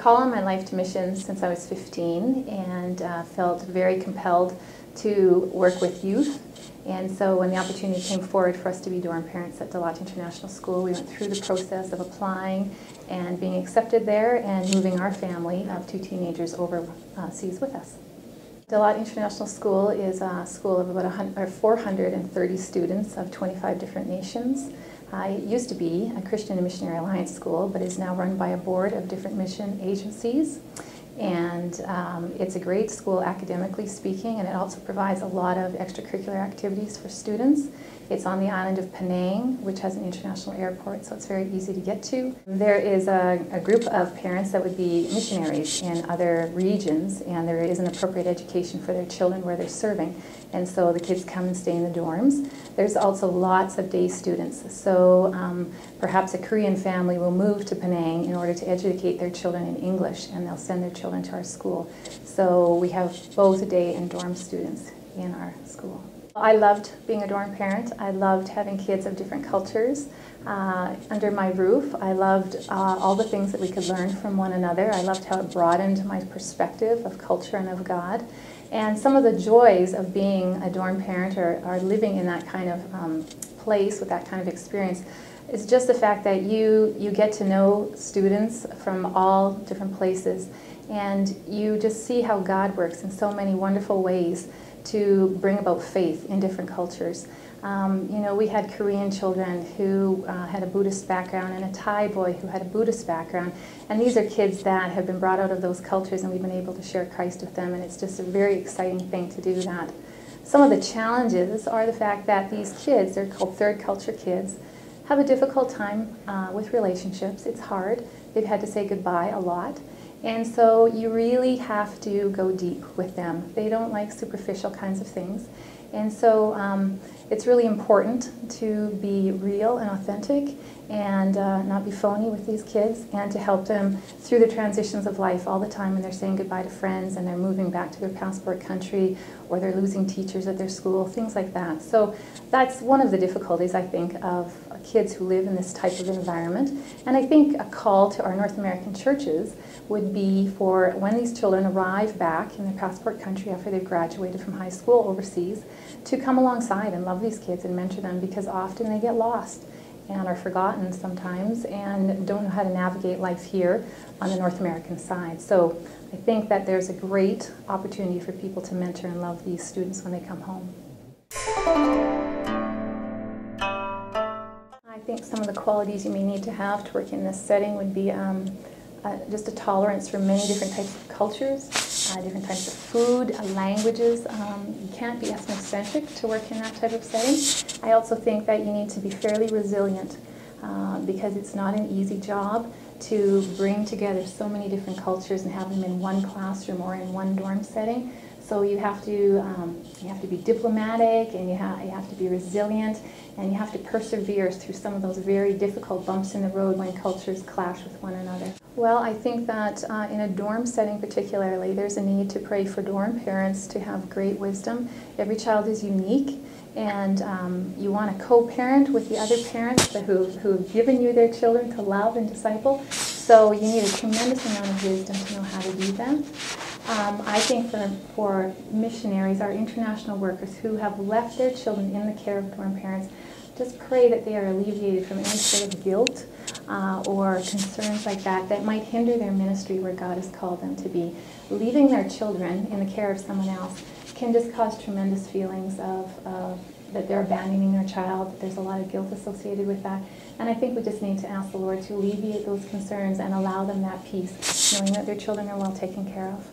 call on my life to missions since I was 15 and felt very compelled to work with youth. And so when the opportunity came forward for us to be dorm parents at Delott International School, we went through the process of applying and being accepted there and moving our family of 2 teenagers overseas with us. Delott International School is a school of about 430 students of 25 different nations. It used to be a Christian and Missionary Alliance school, but is now run by a board of different mission agencies. And it's a great school academically speaking, and it also provides a lot of extracurricular activities for students. It's on the island of Penang, which has an international airport, so it's very easy to get to. There is a group of parents that would be missionaries in other regions, and there is an appropriate education for their children where they're serving. And so the kids come and stay in the dorms. There's also lots of day students. So perhaps a Korean family will move to Penang in order to educate their children in English, and they'll send their children to our school. So we have both day and dorm students in our school. I loved being a dorm parent. I loved having kids of different cultures under my roof. I loved all the things that we could learn from one another. I loved how it broadened my perspective of culture and of God. And some of the joys of being a dorm parent or living in that kind of place with that kind of experience is just the fact that you get to know students from all different places, and you just see how God works in so many wonderful ways to bring about faith in different cultures. We had Korean children who had a Buddhist background and a Thai boy who had a Buddhist background. And these are kids that have been brought out of those cultures, and we've been able to share Christ with them, and it's just a very exciting thing to do that. Some of the challenges are the fact that these kids, they're called third culture kids, have a difficult time with relationships. It's hard. They've had to say goodbye a lot. And so you really have to go deep with them. They don't like superficial kinds of things. And so it's really important to be real and authentic and not be phony with these kids, and to help them through the transitions of life all the time when they're saying goodbye to friends and they're moving back to their passport country, or they're losing teachers at their school, things like that. So that's one of the difficulties, I think, of kids who live in this type of environment. And I think a call to our North American churches would be for when these children arrive back in their passport country after they've graduated from high school overseas, to come alongside and love these kids and mentor them, because often they get lost and are forgotten sometimes and don't know how to navigate life here on the North American side. So I think that there's a great opportunity for people to mentor and love these students when they come home. I think some of the qualities you may need to have to work in this setting would be just a tolerance for many different types of cultures, different types of food, languages. You can't be ethnocentric to work in that type of setting. I also think that you need to be fairly resilient because it's not an easy job to bring together so many different cultures and have them in one classroom or in one dorm setting. So you have to be diplomatic, and you have to be resilient, and you have to persevere through some of those very difficult bumps in the road when cultures clash with one another. Well, I think that in a dorm setting particularly, there's a need to pray for dorm parents to have great wisdom. Every child is unique, and you want to co-parent with the other parents who have given you their children to love and disciple. So you need a tremendous amount of wisdom to know how to do that. I think for missionaries, our international workers who have left their children in the care of dorm parents, just pray that they are alleviated from any sort of guilt or concerns like that might hinder their ministry where God has called them to be. Leaving their children in the care of someone else can just cause tremendous feelings of that they're abandoning their child. There's a lot of guilt associated with that. And I think we just need to ask the Lord to alleviate those concerns and allow them that peace, knowing that their children are well taken care of.